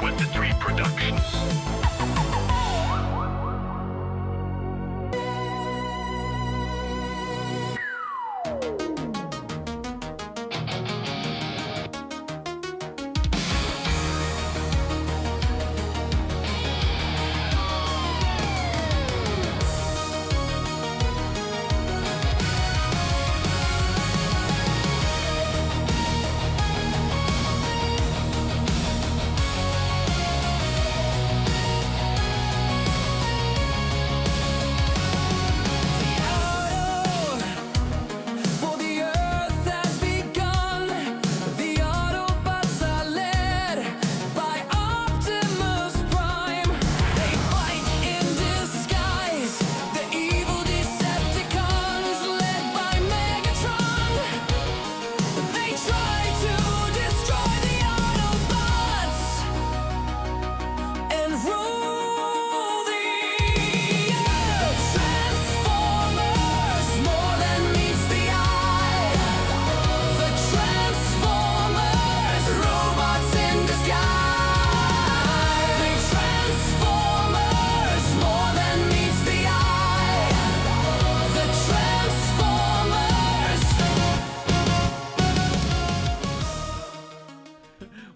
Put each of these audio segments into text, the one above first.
23 Productions.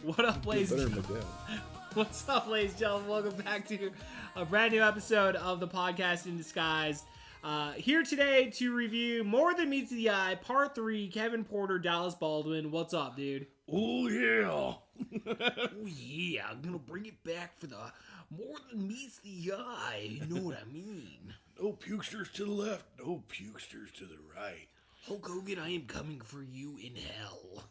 What up, ladies and gentlemen? What's up, ladies and gentlemen? Welcome back to a brand new episode of the Podcast in Disguise. Here today to review More Than Meets the Eye, Part 3, Kevin Porter, Dallas Baldwin. What's up, dude? Oh, yeah. Oh, yeah. I'm going to bring it back for the More Than Meets the Eye. You know what I mean? No pukesters to the left, no pukesters to the right. Hulk Hogan, I am coming for you in hell.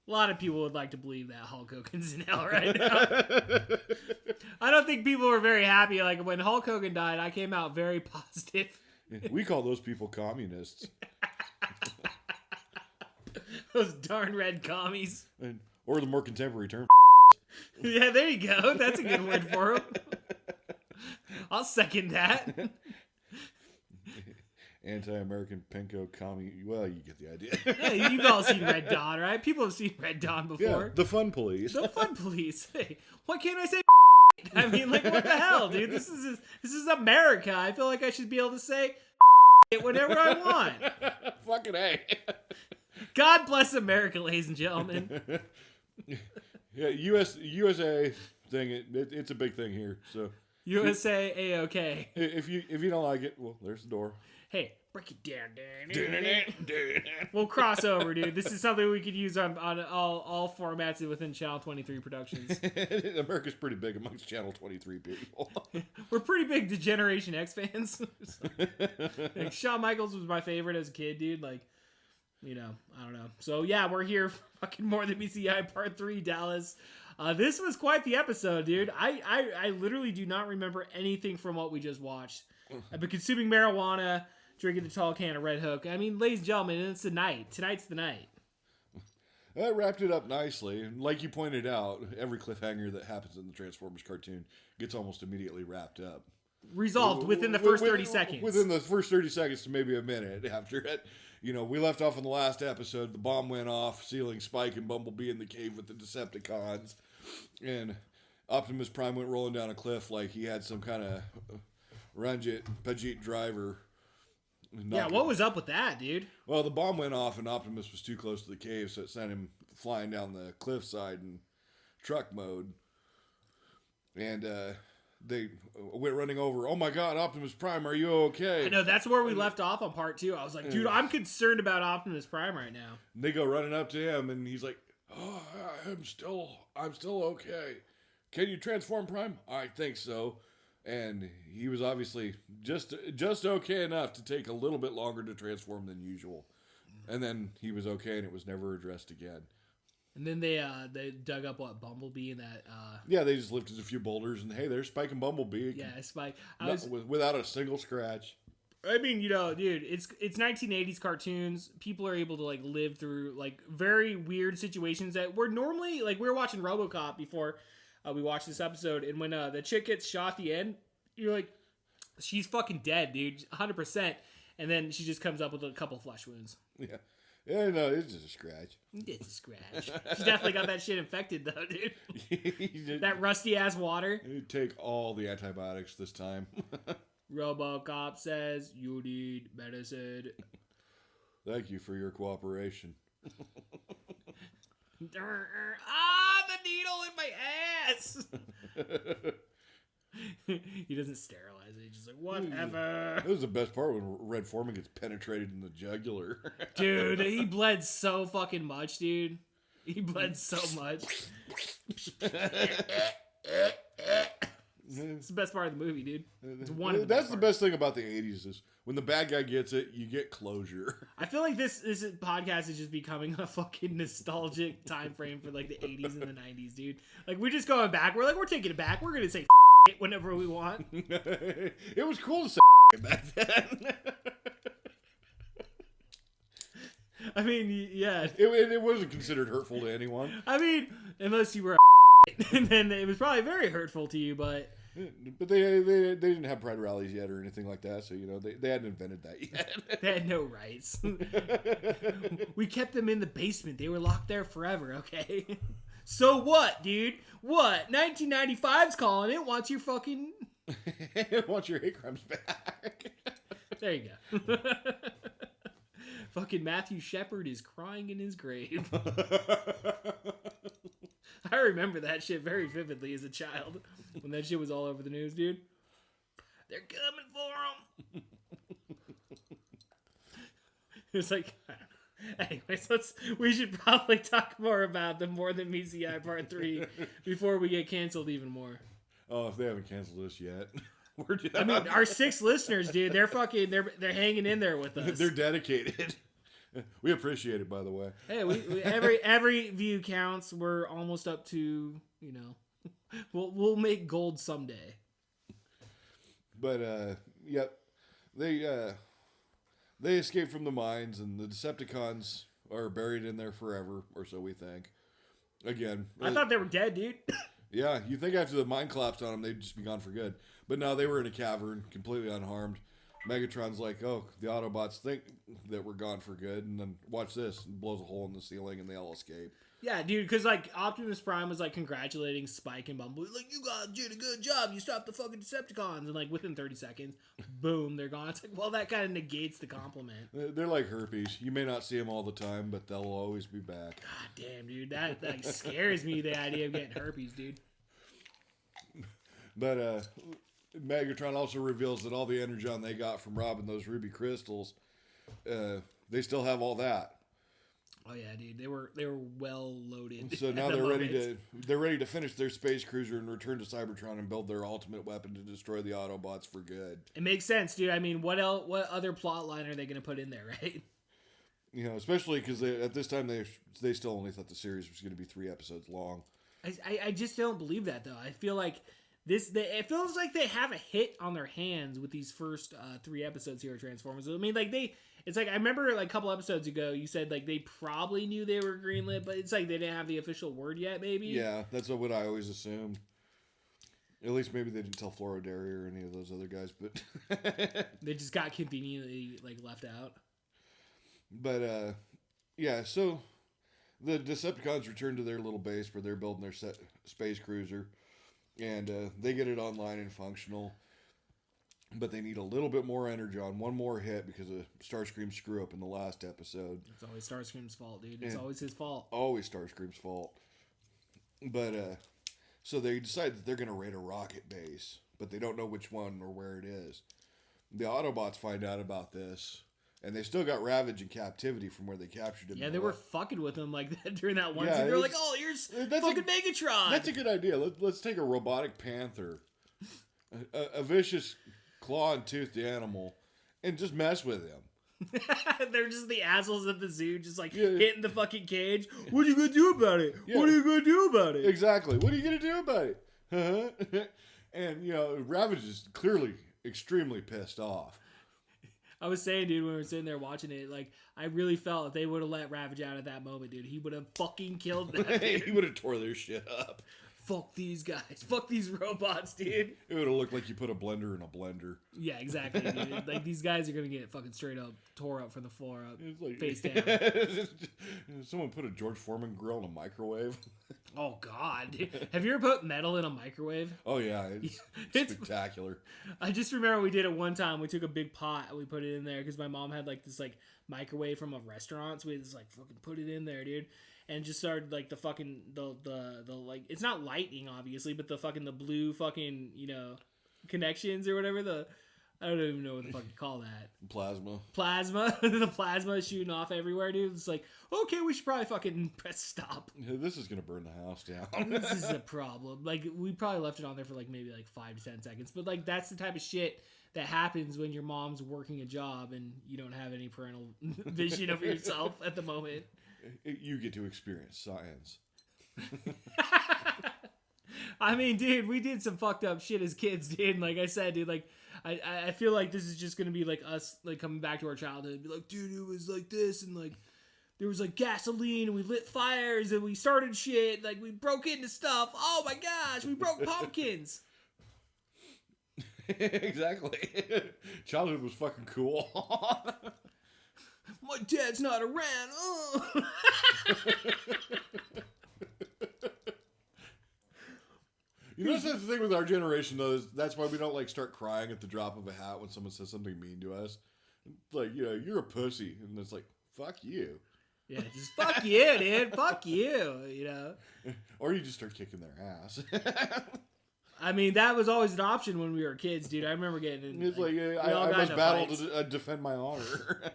A lot of people would like to believe that Hulk Hogan's in hell right now. I don't think people were very happy. Like, when Hulk Hogan died, I came out very positive. We call those people communists. Those darn red commies. Or the more contemporary term. Yeah, there you go. That's a good word for them. I'll second that. Anti-American pinko commie. Well, you get the idea. Yeah, you've all seen Red Dawn, right? People have seen Red Dawn before. Yeah, the fun police. The fun police. Hey, why can't I say I mean, like, what the hell, dude? This is America. I feel like I should be able to say it whenever I want. Fucking A. God bless America, ladies and gentlemen. Yeah, USA thing. It's a big thing here. So USA A-OK. if you don't like it, well, there's the door. Hey, break it down. We'll cross over, dude. This is something we could use on all formats within Channel 23 Productions. America's pretty big amongst Channel 23 people. We're pretty big Degeneration X fans. Like, Shawn Michaels was my favorite as a kid, dude. Like, you know, I don't know. So yeah, we're here for fucking More Than Meets the Eye Part 3, Dallas. This was quite the episode, dude. I literally do not remember anything from what we just watched. I've been consuming marijuana, drinking a tall can of Red Hook. I mean, ladies and gentlemen, it's the night. Tonight's the night. That wrapped it up nicely. And like you pointed out, every cliffhanger that happens in the Transformers cartoon gets almost immediately wrapped up. Resolved within the first 30 seconds. Within the first 30 seconds to maybe a minute after it. You know, we left off in the last episode. The bomb went off, sealing Spike and Bumblebee in the cave with the Decepticons. And Optimus Prime went rolling down a cliff like he had some kind of Ranjit Pajit driver. Yeah, what was up with that, dude? Well, the bomb went off and Optimus was too close to the cave, so it sent him flying down the cliffside in truck mode. And they went running over. Oh my God, Optimus Prime, are you okay? I know, that's where we left off on part 2. I was like, dude, I'm concerned about Optimus Prime right now. And they go running up to him, and he's like, "Oh, I'm still okay. Can you transform, Prime?" "I think so." And he was obviously just okay enough to take a little bit longer to transform than usual. And then he was okay, and it was never addressed again. And then they dug up Bumblebee and that. Yeah, they just lifted a few boulders, and hey, there's Spike and Bumblebee. Yeah, Spike. Without a single scratch. I mean, you know, dude, it's 1980s cartoons. People are able to like live through like very weird situations that were normally like we were watching RoboCop before we watched this episode, and when the chick gets shot at the end, you're like, she's fucking dead, dude, 100%. And then she just comes up with a couple flesh wounds. Yeah. Yeah, no, it's just a scratch. It's a scratch. She definitely got that shit infected though, dude. That rusty ass water. You take all the antibiotics this time. RoboCop says you need medicine. Thank you for your cooperation. The needle in my ass. He doesn't sterilize it. He's just like, whatever. That was the best part when Red Foreman gets penetrated in the jugular. Dude, he bled so fucking much, dude. He bled so much. It's the best part of the movie, dude. It's one of the That's best the parts. best thing about the 80s is when the bad guy gets it, you get closure. I feel like this podcast is just becoming a fucking nostalgic time frame for like the 80s and the 90s, dude. Like we're just going back. We're taking it back. We're gonna say it whenever we want. It was cool to say back then. I mean, yeah. It wasn't considered hurtful to anyone. I mean, unless you were and then it was probably very hurtful to you, but But they didn't have pride rallies yet or anything like that, so they hadn't invented that yet. they had no rights. We kept them in the basement. They were locked there forever, okay? So what, dude? What? 1995's calling it. Wants your fucking... Want your hate crimes back. There you go. Fucking Matthew Shepard is crying in his grave. I remember that shit very vividly as a child when that shit was all over the news, dude. They're coming for him. It's like, anyways, we should probably talk more about the More Than Me CI Part 3 before we get canceled even more. Oh, if they haven't canceled us yet. I mean, our 6 listeners, dude, they're fucking, they're hanging in there with us. They're dedicated. We appreciate it, by the way. Hey, we every view counts. We're almost up to, you know, we'll make gold someday. But yep, they escape from the mines, and the Decepticons are buried in there forever, or so we think. Again, I thought they were dead, dude. yeah, you think after the mine collapsed on them, they'd just be gone for good. But no, they were in a cavern, completely unharmed. Megatron's like, oh, the Autobots think that we're gone for good, and then watch this, and blows a hole in the ceiling, and they all escape. Yeah, dude, because, like, Optimus Prime was, like, congratulating Spike and Bumblebee. Like, you guys did a good job. You stopped the fucking Decepticons. And, like, within 30 seconds, boom, they're gone. It's like, well, that kind of negates the compliment. They're like herpes. You may not see them all the time, but they'll always be back. God damn, dude. That like, scares me, the idea of getting herpes, dude. But Megatron also reveals that all the energon they got from robbing those ruby crystals, they still have all that. Oh yeah, dude. They were well loaded. So now they're ready to finish their space cruiser and return to Cybertron and build their ultimate weapon to destroy the Autobots for good. It makes sense, dude. I mean, what other plot line are they going to put in there, right? You know, especially because at this time they still only thought the series was going to be 3 episodes long. I just don't believe that though. I feel like it feels like they have a hit on their hands with these first 3 episodes here of Transformers. I mean, like it's like I remember like a couple episodes ago you said like they probably knew they were greenlit, but it's like they didn't have the official word yet. Maybe. Yeah, that's what I always assumed. At least maybe they didn't tell Flora Derry or any of those other guys, but they just got conveniently like left out. But yeah, so the Decepticons return to their little base where they're building their space cruiser, and they get it online and functional. But they need a little bit more energon, one more hit because of Starscream's screw up in the last episode. It's always Starscream's fault, dude. It's always his fault. Always Starscream's fault. But so they decide that they're going to raid a rocket base, but they don't know which one or where it is. The Autobots find out about this, and they still got Ravage in captivity from where they captured him. Yeah, they were fucking with him like that during that one Yeah, scene. They were like, "Oh, here's fucking Megatron." That's a good idea. Let's take a robotic panther, a vicious claw and toothed animal, and just mess with him. They're just the assholes at the zoo, just like hitting the fucking cage. What are you gonna do about it? Yeah. What are you gonna do about it? Exactly. What are you gonna do about it? And you know, Ravage is clearly extremely pissed off. I was saying, dude, when we were sitting there watching it, like, I really felt if they would have let Ravage out at that moment, dude, he would have fucking killed them. He would have tore their shit up. fuck these guys. Fuck these robots, dude. It would have looked like you put a blender in a blender. Yeah, exactly, dude. Like, these guys are gonna get fucking straight up tore up from the floor up, It's like, face down. Someone put a George Foreman grill in a microwave. Oh, God. Dude. Have you ever put metal in a microwave? Oh yeah, it's It's- spectacular. I just remember we did it one time. We took a big pot and we put it in there because my mom had like this like microwave from a restaurant. So we just like fucking put it in there, dude. And just started like the fucking the like, it's not lightning obviously, but the fucking the blue fucking, you know, connections or whatever. I don't even know what the fuck you call that. Plasma. Plasma. The plasma is shooting off everywhere, dude. It's like, okay, we should probably fucking press stop. This is gonna burn the house down. This is a problem. Like, we probably left it on there for like maybe like 5 to 10 seconds, but like that's the type of shit that happens when your mom's working a job and you don't have any parental vision of yourself at the moment. You get to experience science. I mean, dude, we did some fucked up shit as kids, dude. And like I said, dude, like I feel like this is just gonna be like us like coming back to our childhood and be like, dude, it was like this, and like there was like gasoline and we lit fires and we started shit, like we broke into stuff. Oh my gosh, we broke pumpkins. Exactly. Childhood was fucking cool. My dad's not around. Oh. You know, that's the thing with our generation, though, is that's why we don't, like, start crying at the drop of a hat when someone says something mean to us. Like, you know, you're a pussy. And it's like, fuck you. Yeah, just fuck you, dude. Fuck you, you know? Or you just start kicking their ass. I mean, that was always an option when we were kids, dude. I remember getting in. It's like, we I all got must into battle fights. to defend my honor.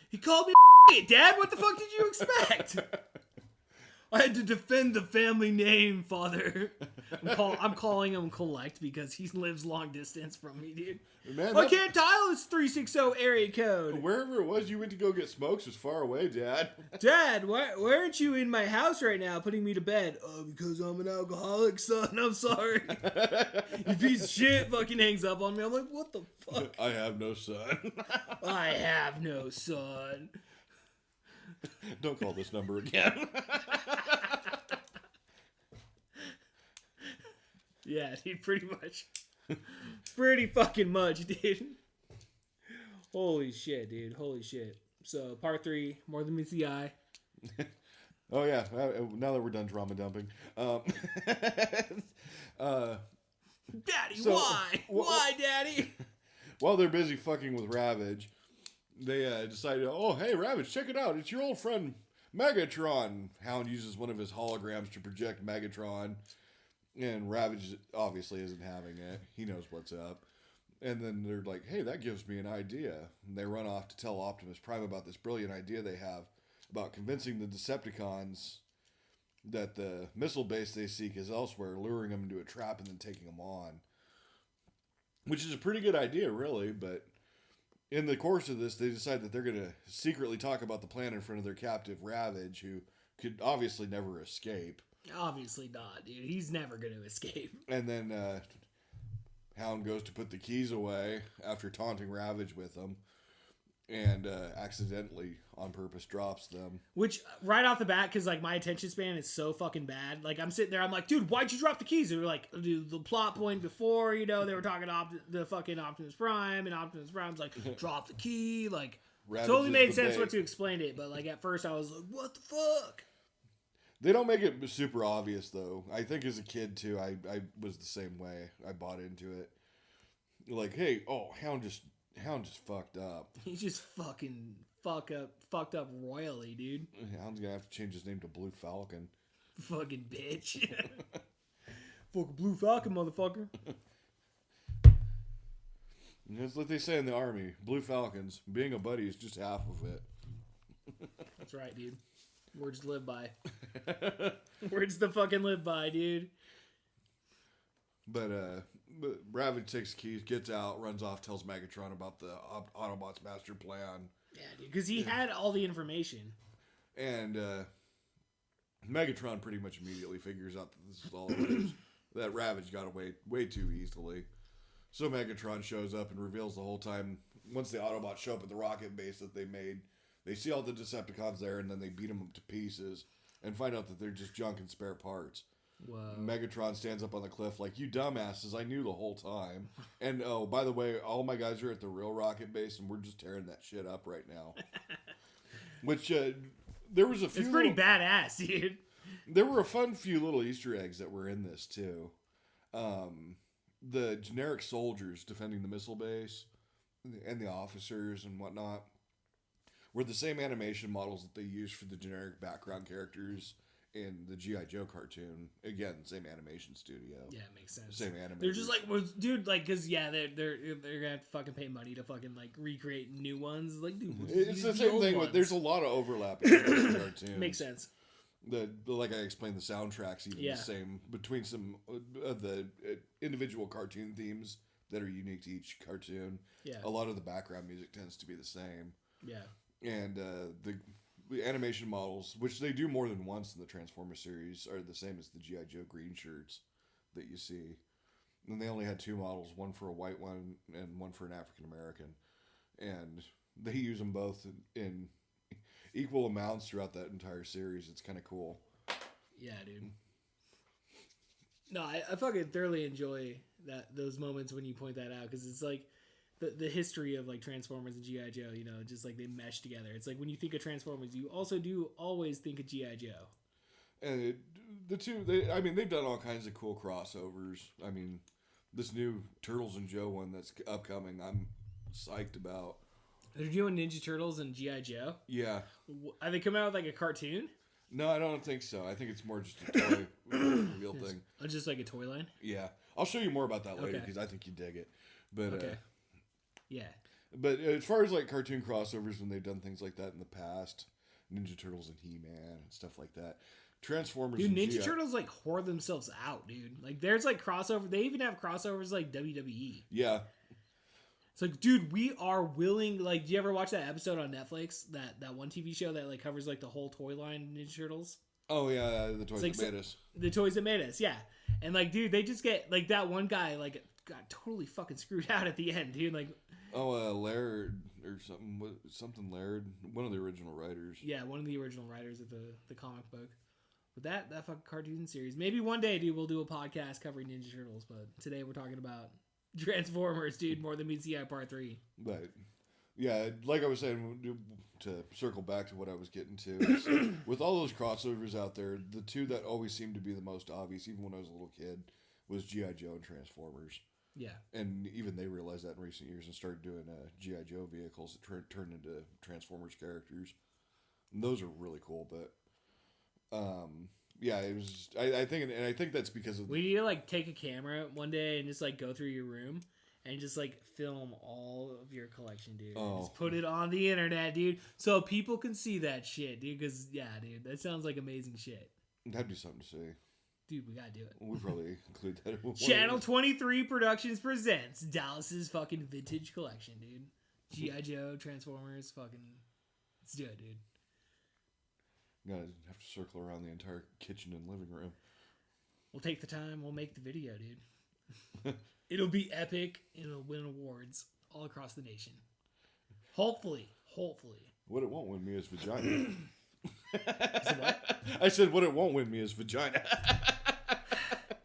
He called me Dad. What the fuck did you expect? I had to defend the family name, Father. I'm calling him Collect because he lives long distance from me, dude. Man, I can't dial his 360 area code. wherever it was you went to go get smokes was far away, Dad. Dad, why aren't you in my house right now putting me to bed? Oh, because I'm an alcoholic, son. I'm sorry. You piece of shit fucking hangs up on me. I'm like, what the fuck? I have no son. I have no son. Don't call this number again. Yeah, dude, pretty much. Pretty fucking much, dude. Holy shit, dude. Holy shit. So, part 3, More Than Meets the Eye. Oh, yeah. Now that we're done drama dumping. Daddy, So, why? Why, Daddy? While they're busy fucking with Ravage, they decided, oh, hey, Ravage, check it out. It's your old friend Megatron. Hound uses one of his holograms to project Megatron. And Ravage obviously isn't having it. He knows what's up. And then they're like, hey, that gives me an idea. And they run off to tell Optimus Prime about this brilliant idea they have about convincing the Decepticons that the missile base they seek is elsewhere, luring them into a trap and then taking them on. Which is a pretty good idea, really, but in the course of this, they decide that they're going to secretly talk about the plan in front of their captive Ravage, who could obviously never escape. Obviously not, dude. He's never going to escape. And then Hound goes to put the keys away after taunting Ravage with them, and accidentally, on purpose, drops them. Which, right off the bat, because, like, my attention span is so fucking bad. Like, I'm sitting there, I'm like, dude, why'd you drop the keys? They were like, dude, the plot point before, you know, they were talking to the fucking Optimus Prime, and Optimus Prime's like, drop the key. Like, Ravage totally is made the sense bait. what to explain it, but, like, at first I was like, what the fuck? They don't make it super obvious, though. I think as a kid, too, I was the same way. I bought into it. Like, hey, oh, Hound just fucked up. He's just fucking fucked up royally, dude. Hound's gonna have to change his name to Blue Falcon. Fucking bitch. Fucking Blue Falcon, motherfucker. And that's what they say in the army. Blue Falcons, being a buddy is just half of it. That's right, dude. Words to live by. Words to fucking live by, dude. But Ravage takes the keys, gets out, runs off, tells Megatron about the Autobots' master plan. Yeah, dude. Because he had all the information. And Megatron pretty much immediately figures out that this is all it is. That Ravage got away way too easily. So Megatron shows up and reveals the whole time, once the Autobots show up at the rocket base that they made, they see all the Decepticons there, and then they beat them up to pieces and find out that they're just junk and spare parts. Whoa. Megatron stands up on the cliff like, you dumbasses, I knew the whole time. And oh, by the way, all my guys are at the real rocket base, and we're just tearing that shit up right now. Which, there was a few... It's pretty badass, dude. There were a fun few little Easter eggs that were in this, too. The generic soldiers defending the missile base and the officers and whatnot were the same animation models that they used for the generic background characters in the G.I. Joe cartoon. Again, same animation studio. Yeah, it makes sense. Same animators. They're just like, well, dude, like, because, yeah, they're gonna have to fucking pay money to fucking, like, recreate new ones. Like, dude, we'll It's use the same old thing. ones. There's a lot of overlap in the cartoons. Makes sense. Like I explained, the soundtracks even the same between some of the individual cartoon themes that are unique to each cartoon. Yeah. A lot of the background music tends to be the same. Yeah. And the animation models, which they do more than once in the Transformers series, are the same as the G.I. Joe green shirts that you see. And they only had 2 models, one for a white one and one for an African American. And they use them both in equal amounts throughout that entire series. It's kind of cool. Yeah, dude. No, I fucking thoroughly enjoy those moments when you point that out, because it's like the history of like Transformers and G.I. Joe, you know, just like they mesh together. It's like when you think of Transformers, you also do always think of G.I. Joe. And they've done all kinds of cool crossovers. I mean, this new Turtles and Joe one that's upcoming, I'm psyched about. They're doing Ninja Turtles and G.I. Joe? Yeah. Are they coming out with like a cartoon? No, I don't think so. I think it's more just a toy real thing. Just like a toy line? Yeah. I'll show you more about that later Okay. because I think you dig it. But Okay. Yeah. But as far as like cartoon crossovers, when they've done things like that in the past, Ninja Turtles and He-Man and stuff like that, Transformers. Dude, and Ninja G.I. Turtles like whore themselves out, dude. Like there's like crossover. They even have crossovers like WWE. Yeah. It's like, dude, we are willing. Like, do you ever watch that episode on Netflix? That one TV show that like covers like the whole toy line of Ninja Turtles? Oh yeah, the toys like that made us. The toys that made us, yeah. And like, dude, they just get like that one guy like got totally fucking screwed out at the end, dude. Like, Laird or something Laird, one of the original writers. yeah, one of the original writers of the comic book. But that fucking cartoon series. Maybe one day, dude, we'll do a podcast covering Ninja Turtles. But today we're talking about Transformers, dude, more than meets the eye part 3. But yeah, like I was saying, to circle back to what I was getting to, is, with all those crossovers out there, the two that always seemed to be the most obvious, even when I was a little kid, was G.I. Joe and Transformers. Yeah. And even they realized that in recent years and started doing G.I. Joe vehicles that turned into Transformers characters. And those are really cool, but yeah, it was. I think that's because of. We need to like take a camera one day and just like go through your room and just like film all of your collection, dude. Oh. Just put it on the internet, dude, so people can see that shit, dude. Because yeah, dude, that sounds like amazing shit. That'd be something to see. Dude, we gotta do it. We'll probably include that. In one of Channel these. 23 Productions presents Dallas's fucking vintage collection, dude. G.I. Joe, Transformers, fucking. Let's do it, dude. Gotta have to circle around the entire kitchen and living room. We'll take the time. We'll make the video, dude. It'll be epic. And it'll win awards all across the nation. Hopefully. What it won't win me is vagina. What? I said what it won't win me is vagina.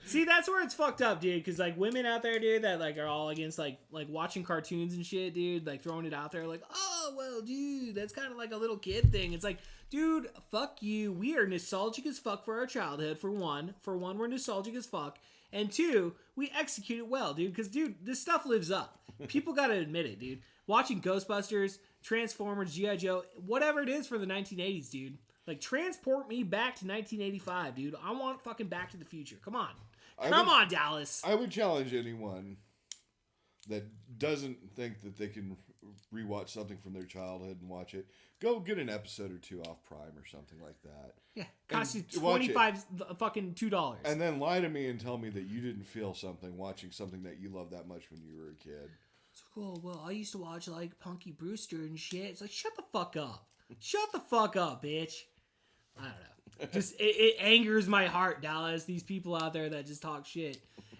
See, that's where it's fucked up, dude. Because like women out there, dude, that like are all against like watching cartoons and shit, dude. Like throwing it out there, like, oh well, dude, that's kind of like a little kid thing. It's like, dude, fuck you. We are nostalgic as fuck for our childhood. For one, we're nostalgic as fuck, and 2, we execute it well, dude. Because dude, this stuff lives up. People gotta admit it, dude. Watching Ghostbusters, Transformers, G.I. Joe, whatever it is for the 1980s, dude. Like transport me back to 1985, dude. I want fucking Back to the Future. Come on. Come on, Dallas. I would challenge anyone that doesn't think that they can rewatch something from their childhood and watch it. Go get an episode or 2 off Prime or something like that. Yeah, cost you And watch it. $25 fucking $2. And then lie to me and tell me that you didn't feel something watching something that you loved that much when you were a kid. It's like, oh, well, I used to watch like Punky Brewster and shit. It's like, shut the fuck up. Shut the fuck up, bitch. I don't know. Just it angers my heart, Dallas. These people out there that just talk shit.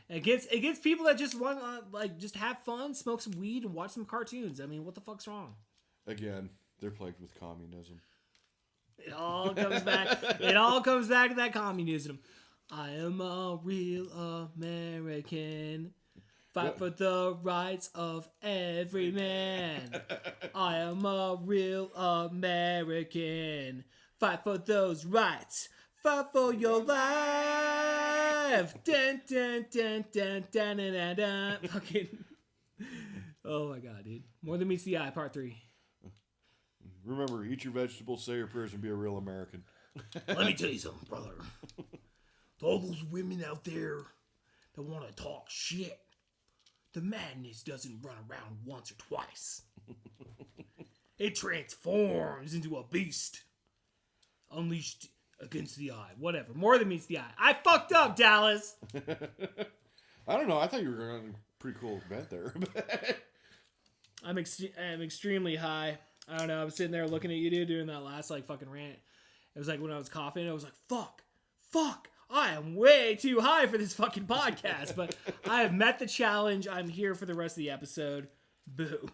It gets people that just want to like just have fun, smoke some weed, and watch some cartoons. I mean, what the fuck's wrong? Again, they're plagued with communism. It all comes back. It all comes back to that communism. I am a real American. Fight for the rights of every man. I am a real American. Fight for those rights. Fight for your life. Dun, dun, dun, dun, dun, dun, dun, dun. Fucking. Oh my god, dude. More Than Meets the Eye, Part 3. Remember, eat your vegetables, say your prayers, and be a real American. Let me tell you something, brother. To all those women out there that want to talk shit, the madness doesn't run around once or twice. It transforms into a beast. Unleashed against the eye. Whatever. More Than Meets the Eye. I fucked up, Dallas. I don't know. I thought you were going a pretty cool bet there. I'm extremely high. I don't know. I was sitting there looking at you, dude, doing that last, like, fucking rant. It was like when I was coughing, I was like, fuck. I am way too high for this fucking podcast. But I have met the challenge. I'm here for the rest of the episode. Boo.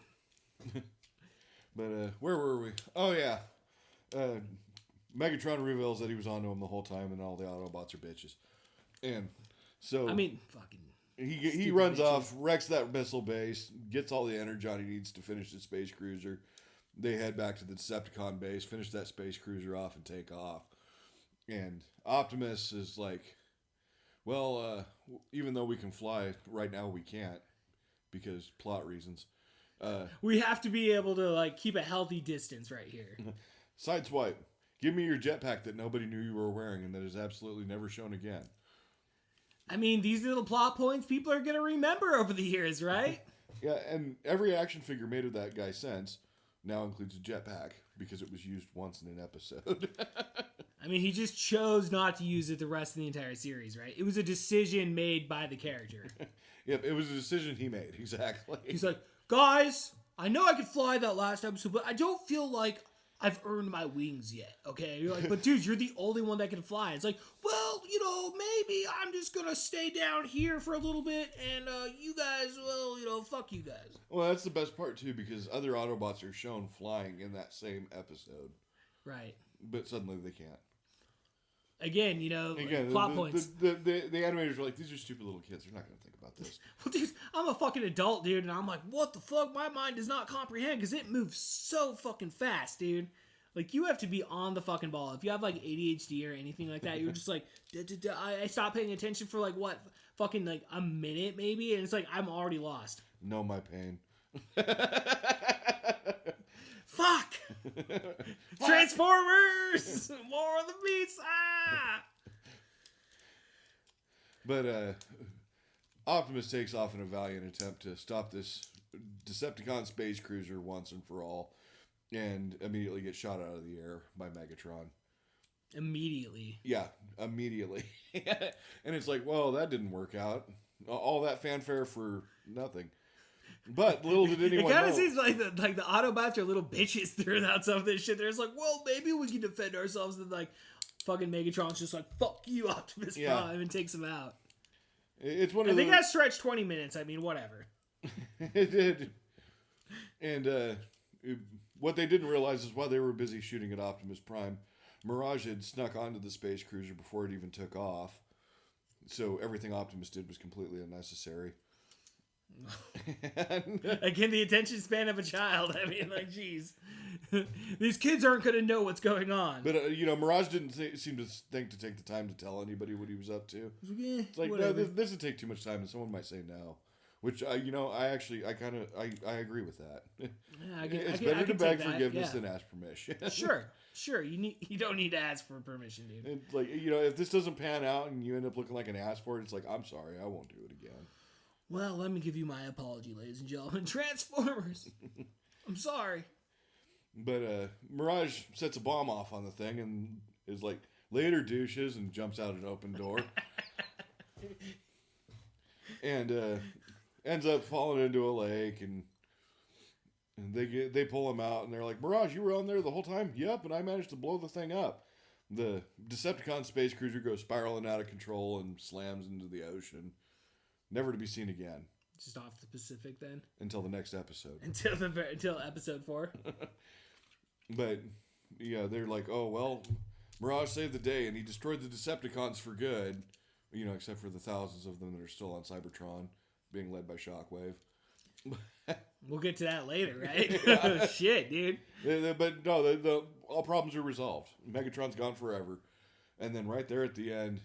But where were we? Oh, yeah. Megatron reveals that he was onto him the whole time and all the Autobots are bitches. And so... I mean, fucking... He runs off, wrecks that missile base, gets all the energon he needs to finish the space cruiser. They head back to the Decepticon base, finish that space cruiser off, and take off. And Optimus is like, well, even though we can fly, right now we can't because plot reasons. We have to be able to, like, keep a healthy distance right here. Sideswipe. Give me your jetpack that nobody knew you were wearing and that is absolutely never shown again. I mean, these little plot points people are going to remember over the years, right? Yeah, and every action figure made of that guy since now includes a jetpack because it was used once in an episode. I mean, he just chose not to use it the rest of the entire series, right? It was a decision made by the character. Yep, it was a decision he made, exactly. He's like, guys, I know I could fly that last episode, but I don't feel like I've earned my wings yet, okay? You're like, but dude, you're the only one that can fly. It's like, well, you know, maybe I'm just going to stay down here for a little bit, and you guys, well, you know, fuck you guys. Well, that's the best part, too, because other Autobots are shown flying in that same episode. Right. But suddenly they can't. Again, you know, plot points. The animators were like, these are stupid little kids. They're not going to think about this. Well, dude, I'm a fucking adult, dude, and I'm like, what the fuck? My mind does not comprehend because it moves so fucking fast, dude. Like, you have to be on the fucking ball. If you have, like, ADHD or anything like that, you're just like, I stopped paying attention for, like, what? Fucking, like, a minute, maybe? And it's like, I'm already lost. Know my pain. Fuck! Transformers! More of the beats! Ah! But, Optimus takes off in a valiant attempt to stop this Decepticon space cruiser once and for all, and immediately gets shot out of the air by Megatron. Immediately. Yeah, immediately. And it's like, well, that didn't work out. All that fanfare for nothing. But little did anyone know. It kind of seems like the Autobots are little bitches throughout some of this shit. They're just like, well, maybe we can defend ourselves. And like, fucking Megatron's just like, fuck you, Optimus Prime, and takes him out. It's one of I think that stretched 20 minutes. I mean, whatever. It did. And what they didn't realize is while they were busy shooting at Optimus Prime, Mirage had snuck onto the space cruiser before it even took off. So everything Optimus did was completely unnecessary. Again, the attention span of a child. I mean, like, geez. These kids aren't going to know what's going on. But, Mirage didn't seem to think to take the time to tell anybody what he was up to. It's like, no, this would take too much time and someone might say no. Which, I agree with that. Yeah, it's better to beg forgiveness than ask permission. Sure. You don't need to ask for permission, dude. It's like, if this doesn't pan out and you end up looking like an ass for it, it's like, I'm sorry, I won't do it again. Well, let me give you my apology, ladies and gentlemen. Transformers! I'm sorry. But Mirage sets a bomb off on the thing and is like, later douches, and jumps out an open door. And ends up falling into a lake, and they pull him out, and they're like, Mirage, you were on there the whole time? Yep, and I managed to blow the thing up. The Decepticon space cruiser goes spiraling out of control and slams into the ocean. Never to be seen again. Just off the Pacific, then? Until the next episode. Until episode 4? But, they're like, oh, well, Mirage saved the day, and he destroyed the Decepticons for good. except for the thousands of them that are still on Cybertron, being led by Shockwave. We'll get to that later, right? Shit, dude. But no, all problems are resolved. Megatron's gone forever. And then right there at the end,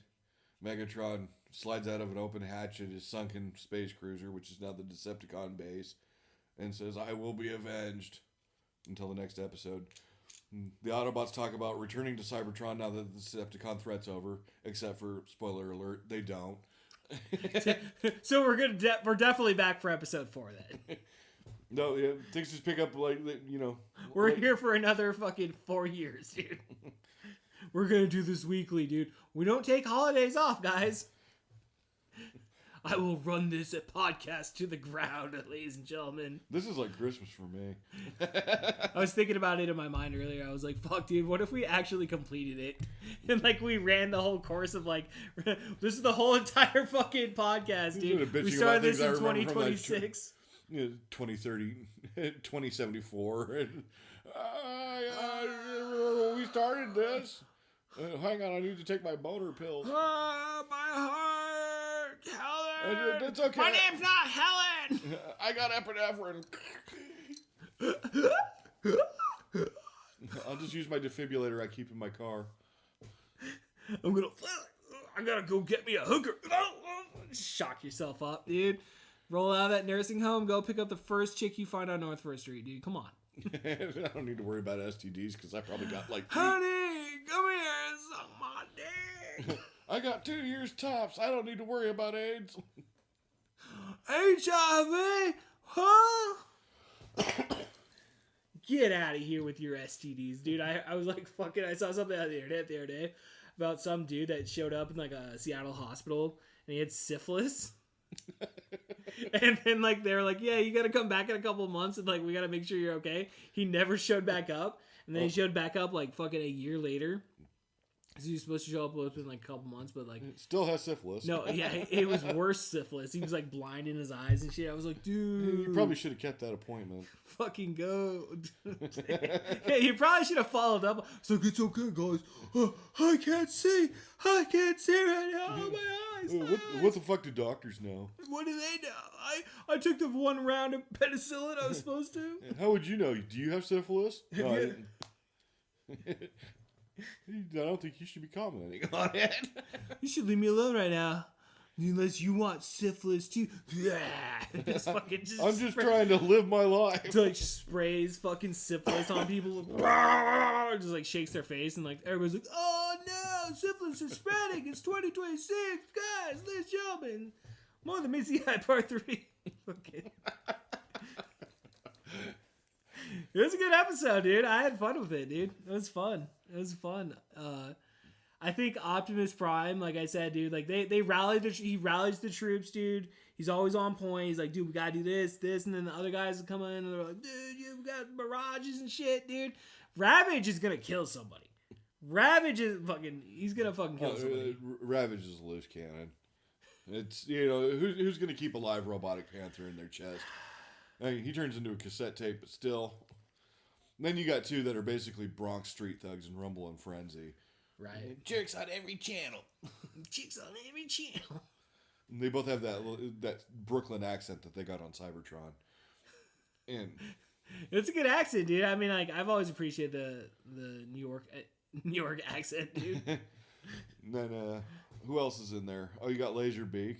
Megatron slides out of an open hatch at his sunken space cruiser, which is now the Decepticon base, and says, "I will be avenged," until the next episode. The Autobots talk about returning to Cybertron now that the Decepticon threat's over, except for, spoiler alert, they don't. So we're definitely back for episode 4 then. No, yeah, things just pick up We're here for another fucking 4 years, dude. We're gonna do this weekly, dude. We don't take holidays off, guys. I will run this podcast to the ground, ladies and gentlemen. This is like Christmas for me. I was thinking about it in my mind earlier. I was like, fuck, dude, what if we actually completed it? And, like, we ran the whole course of, like, this is the whole entire fucking podcast, dude. We started this in 2026. 2030, 2074. We started this. Hang on, I need to take my boner pills. My heart, Helen. It's okay. My name's not Helen. I got epinephrine. I'll just use my defibrillator I keep in my car. I gotta go get me a hooker. Shock yourself up, dude. Roll out of that nursing home. Go pick up the first chick you find on North 1st Street, dude. Come on. I don't need to worry about STDs because I probably got like Honey, come here, suck my dick. I got 2 years tops. I don't need to worry about AIDS. HIV? Huh? Get out of here with your STDs, dude. I was like, fucking, I saw something on the internet the other day about some dude that showed up in like a Seattle hospital and he had syphilis. And then like they were like, yeah, you gotta come back in a couple of months and like we gotta make sure you're okay. He never showed back up, and then he showed back up like fucking a year later. So he was supposed to show up within like a couple months, but like still has syphilis. no, yeah, it was worse syphilis. He was like blind in his eyes and shit. I was like, dude, You probably should have kept that appointment. fucking go. Yeah, you probably should have followed up. It's like, it's okay, guys. I can't see right now. Oh, my eyes. What the fuck do doctors know? What do they know? I took the 1 round of penicillin I was supposed to. How would you know? Do you have syphilis? No, I didn't. I don't think you should be commenting on it. You should leave me alone right now. Unless you want syphilis too. Just fucking I'm just trying to live my life. Like sprays fucking syphilis on people. Just like shakes their face and like everybody's like, oh no, syphilis is spreading. It's 2026. Guys, ladies and gentlemen. More than Missy High Part 3. Okay. It was a good episode, dude. I had fun with it, dude. It was fun. I think Optimus Prime, like I said, dude, like he rallies the troops, dude. He's always on point. He's like, dude, we gotta do this, and then the other guys will come in and they're like, dude, we got mirages and shit, dude. Ravage is gonna kill somebody. He's gonna fucking kill somebody. Ravage is a loose cannon. It's, who's gonna keep a live robotic panther in their chest? I mean, he turns into a cassette tape, but still. And then you got 2 that are basically Bronx Street Thugs and Rumble and Frenzy. Right. Chicks on every channel. Chicks on every channel. And they both have that Brooklyn accent that they got on Cybertron. And it's a good accent, dude. I mean, like I've always appreciated the New York accent, dude. And then who else is in there? Oh, you got Laserbeak.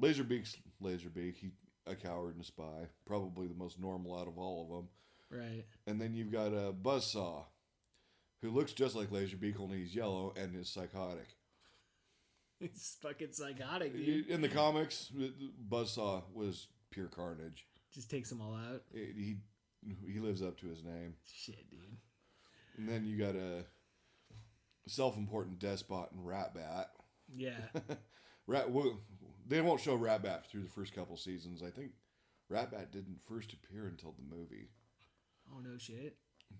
Laserbeak. He a coward and a spy. Probably the most normal out of all of them. Right. And then you've got Buzzsaw, who looks just like Laserbeak, only he's yellow and is psychotic. He's fucking psychotic, dude. In the comics, Buzzsaw was pure carnage. Just takes them all out. He lives up to his name. Shit, dude. And then you got a self-important despot and Ratbat. Yeah. They won't show Ratbat through the first couple seasons. I think Ratbat didn't first appear until the movie. Oh, no shit.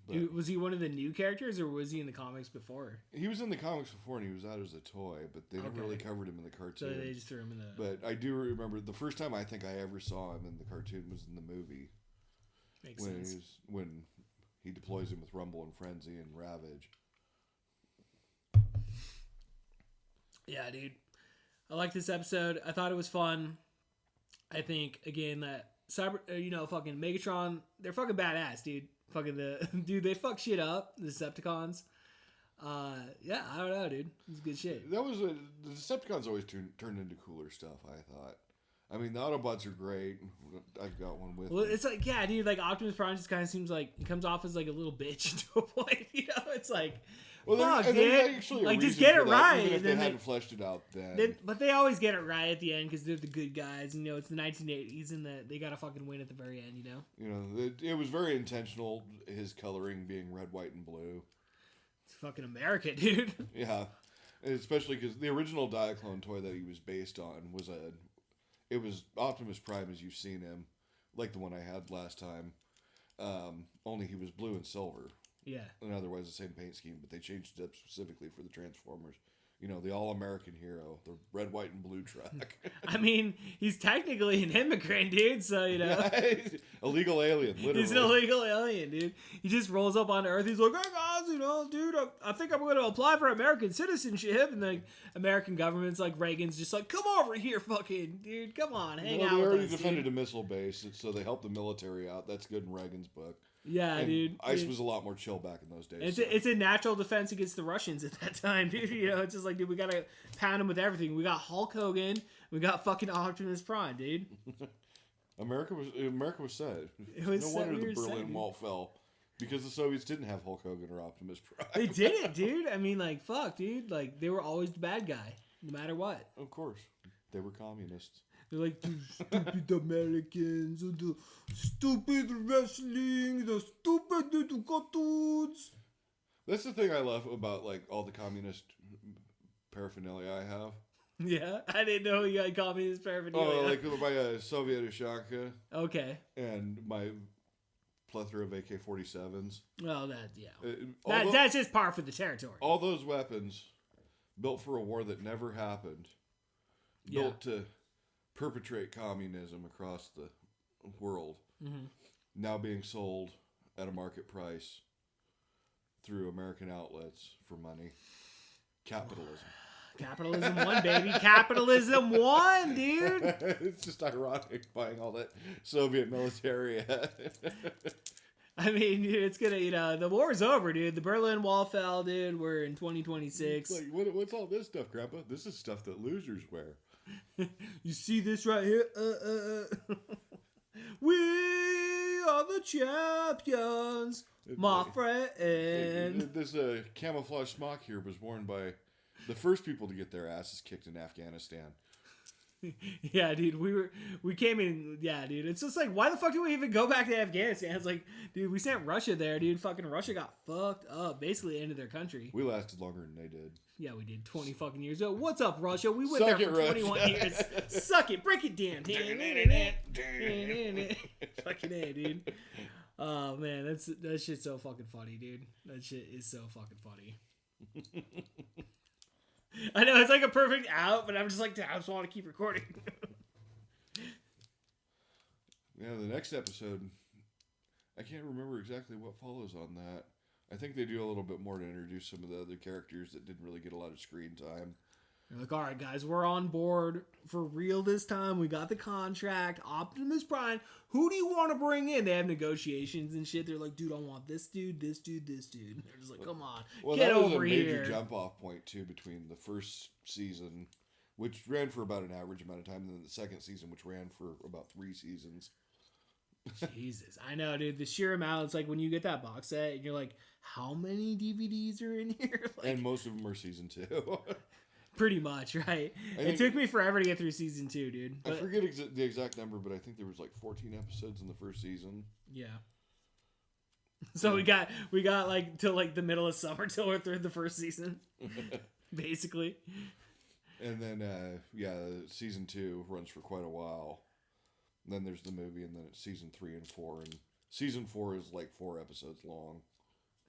But was he one of the new characters, or was he in the comics before? He was in the comics before, and he was out as a toy, but they never really covered him in the cartoon. So they just threw him in the... But I do remember the first time I think I ever saw him in the cartoon was in the movie. Makes sense. When he deploys him with Rumble and Frenzy and Ravage. Yeah, dude. I like this episode. I thought it was fun. I think again that fucking Megatron, they're fucking badass, dude. Dude, they fuck shit up. The Decepticons. Yeah, I don't know, dude. It's good shit. The Decepticons always turned into cooler stuff, I thought. I mean, the Autobots are great. I've got one with Well, me. it's like, yeah, dude, like Optimus Prime just kind of seems like he comes off as like a little bitch to a point, you know? It's like, fuck, there's dude. actually a Like, just reason get for it that, right. even if and they then hadn't fleshed it out then. but they always get it right at the end because they're the good guys. You know, it's the 1980s and they got to fucking win at the very end, you know? You know, it was very intentional, his coloring being red, white, and blue. It's fucking America, dude. Yeah. And especially because the original Diaclone toy that he was based on was it was Optimus Prime as you've seen him, like the one I had last time. Only he was blue and silver. Yeah. And otherwise the same paint scheme, but they changed it up specifically for the Transformers. You know, the all-American hero, the red, white, and blue truck. I mean, he's technically an immigrant, dude, so, you know. Illegal alien, literally. He's an illegal alien, dude. He just rolls up onto Earth. He's like, hey, guys, you know, dude, I think I'm going to apply for American citizenship. And the American government's like, Reagan's just like, come over here, fucking, dude. Come on, hang out They with already us, defended dude. a missile base, so they helped the military out. That's good in Reagan's book. Yeah, And dude. ICE dude. was a lot more chill back in those days. It's, so. it's a natural defense against the Russians at that time, dude. You know, it's just like, dude, we got to pound them with everything. We got Hulk Hogan. We got fucking Optimus Prime, dude. America was sad. It was No sad- wonder we the were sad, Berlin dude. Wall fell. Because the Soviets didn't have Hulk Hogan or Optimus Prime. They did it, dude. I mean, like, fuck, dude. Like, they were always the bad guy, no matter what. Of course. They were communists. They're like, the stupid Americans, and the stupid wrestling, the stupid little cartoons. That's the thing I love about like all the communist paraphernalia I have. Yeah, I didn't know you got communist paraphernalia. Oh, like my Soviet Ushanka Okay. and my plethora of AK-47s. Well, that, yeah. All That's just par for the territory. all those weapons built for a war that never happened. Yeah. Built to perpetrate communism across the world. Mm-hmm. Now being sold at a market price through American outlets for money. Capitalism. Capitalism won, baby. Capitalism won, dude. It's just ironic buying all that Soviet military. I mean, dude, it's gonna, you know, the war's over, dude. The Berlin Wall fell, dude. We're in 2026. Like, what's all this stuff, Grandpa? This is stuff that losers wear. You see this right here? We are the champions, my friend. This camouflage smock here was worn by the first people to get their asses kicked in Afghanistan. Yeah, dude, we came in. Yeah, dude, it's just like, why the fuck do we even go back to Afghanistan? It's like, dude, we sent Russia there, dude. Fucking Russia got fucked up, basically ended their country. We lasted longer than they did. Yeah, we did 20 fucking years ago. What's up, Russia? We went Suck there it, for 21 Russia. years. Suck it, break it down. Fucking A, dude. Oh man, that shit's so fucking funny, dude. That shit is so fucking funny. I know it's like a perfect out, but I'm just like, I just want to keep recording. Yeah, the next episode, I can't remember exactly what follows on that. I think they do a little bit more to introduce some of the other characters that didn't really get a lot of screen time. You're like, all right, guys, we're on board for real this time. We got the contract. Optimus Prime. Who do you want to bring in? They have negotiations and shit. They're like, dude, I want this dude, this dude, this dude. And they're just like, come on, Well, get that was over a major here. jump off point too between the first season, which ran for about an average amount of time, and then the second season, which ran for about 3 seasons. Jesus, I know, dude. The sheer amount. It's like when you get that box set, and you're like, how many DVDs are in here? Like, And most of them are season 2. pretty much, right? It think- took me forever to get through season 2, dude. I But, forget the exact number, but I think there was like 14 episodes in the first season. yeah. So we got like till like the middle of summer till we're through the first season, basically. And then, season 2 runs for quite a while. And then there's the movie, and then it's season 3 and 4. And season 4 is like 4 episodes long.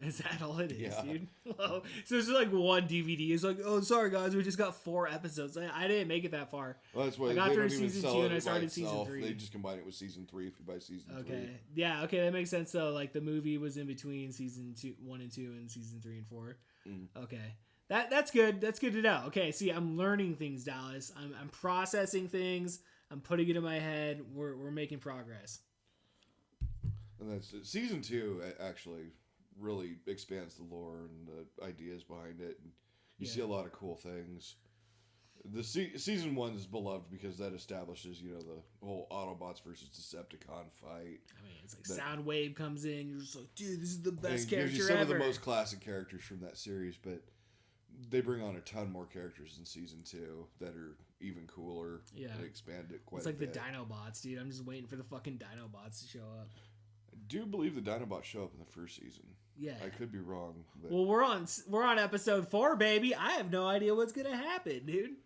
Is that all it is, Yeah. dude? Whoa. So it's like one DVD. It's like, oh, sorry guys, we just got 4 episodes. I didn't make it that far. Well, that's why I got they through don't even season sell 2 it and I by started season itself. 3. They just combine it with season 3 if you buy season 3. Okay. Yeah, okay, that makes sense though. Like the movie was in between season 1 and 2 and season 3 and 4. Mm. Okay. That's good. That's good to know. Okay, see, I'm learning things, Dallas. I'm processing things. I'm putting it in my head. We're making progress. And that's season 2 actually really expands the lore and the ideas behind it. And you see a lot of cool things. The season 1 is beloved because that establishes, the whole Autobots versus Decepticon fight. I mean, it's like Soundwave comes in. You're just like, dude, this is the And best it gives you character some ever. of the most classic characters from that series, but they bring on a ton more characters in season 2 that are even cooler. Yeah. And expand it quite It's a like bit. the Dinobots, dude. I'm just waiting for the fucking Dinobots to show up. I do believe the Dinobots show up in the first season. Yeah. I could be wrong. But Well, we're on episode 4, baby. I have no idea what's gonna happen, dude.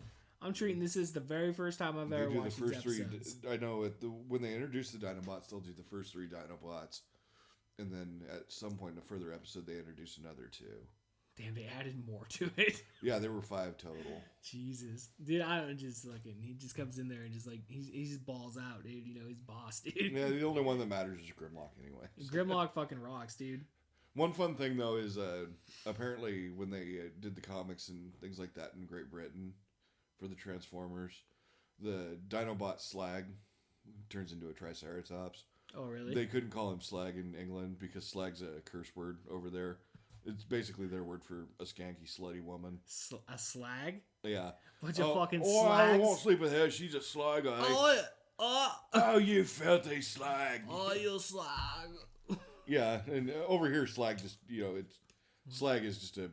I'm treating this as the very first time I've ever they do the watched first these 3. episodes. I know when they introduce the Dinobots, they'll do the first 3 Dinobots, and then at some point in a further episode, they introduce another 2. Damn, they added more to it. Yeah, there were 5 total. Jesus, dude, I don't just fucking. He just comes in there and just like he just balls out, dude. He's boss, dude. Yeah, the only one that matters is Grimlock, anyway. Grimlock fucking rocks, dude. One fun thing though is apparently when they did the comics and things like that in Great Britain for the Transformers, the Dinobot Slag turns into a Triceratops. Oh, really? They couldn't call him Slag in England because Slag's a curse word over there. It's basically their word for a skanky, slutty woman. A slag? Yeah. Bunch of fucking Oh, I won't slags. sleep with her. She's a slag. Oh, Oh, you filthy slag. you slag. Yeah, and over here, slag just, slag is just a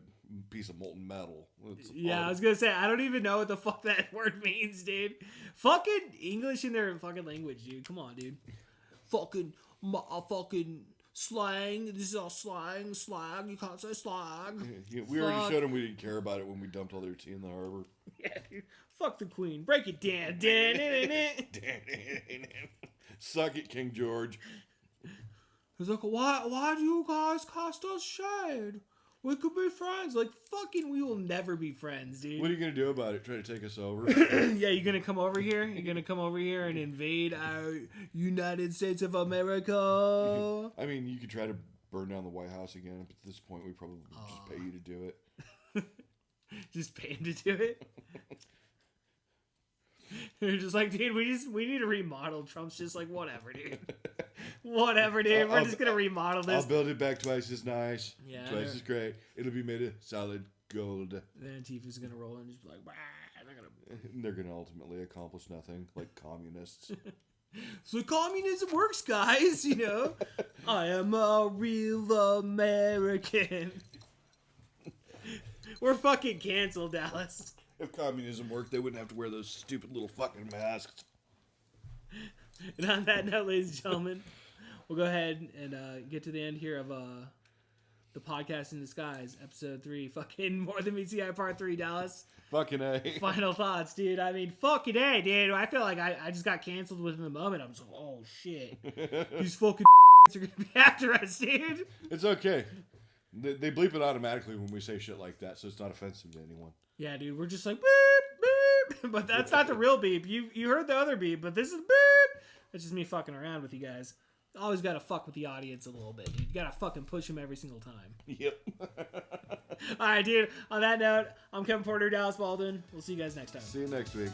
piece of molten metal. It's Yeah, I was gonna say, I don't even know what the fuck that word means, dude. Fucking English in their fucking language, dude. Come on, dude. Fucking slang. This is all slang. Slag. You can't say slag. Yeah, we already showed them we didn't care about it when we dumped all their tea in the harbor. Yeah, dude. Fuck the queen. Break it down. Suck it, King George. He's like, why do you guys cast us shade? We could be friends. Like, fucking, we will never be friends, dude. What are you going to do about it? Try to take us over? Yeah, you gonna come over here? You're gonna come over here and invade our United States of America? I mean, you could try to burn down the White House again, but at this point, we probably just pay you to do it. Just pay him to do it? They're just like, dude, we need to remodel. Trump's just like, whatever, dude. Whatever, dude. We're just gonna remodel this. I'll build it back twice as nice. Yeah, Twice as great. It'll be made of solid gold. Then Antifa's gonna roll in and just be like, bah, and they're gonna. They're going to ultimately accomplish nothing, like communists. So communism works, guys. I am a real American. We're fucking canceled, Dallas. If communism worked, they wouldn't have to wear those stupid little fucking masks. And on that note, ladies and gentlemen, we'll go ahead and get to the end here of the podcast in disguise, episode 3, fucking More Than Meets the Eye, part 3, Dallas. Fucking A. Final thoughts, dude. I mean, fucking A, dude. I feel like I just got canceled within the moment. I'm just like, oh shit, these fucking are gonna be after us, dude. It's okay. They bleep it automatically when we say shit like that, so it's not offensive to anyone. Yeah, dude. We're just like beep, beep, but that's not the real beep. You heard the other beep, but this is beep. It's just me fucking around with you guys. Always gotta fuck with the audience a little bit, dude. You gotta fucking push them every single time. Yep. All right, dude. On that note, I'm Kevin Porter, Dallas Baldwin. We'll see you guys next time. See you next week.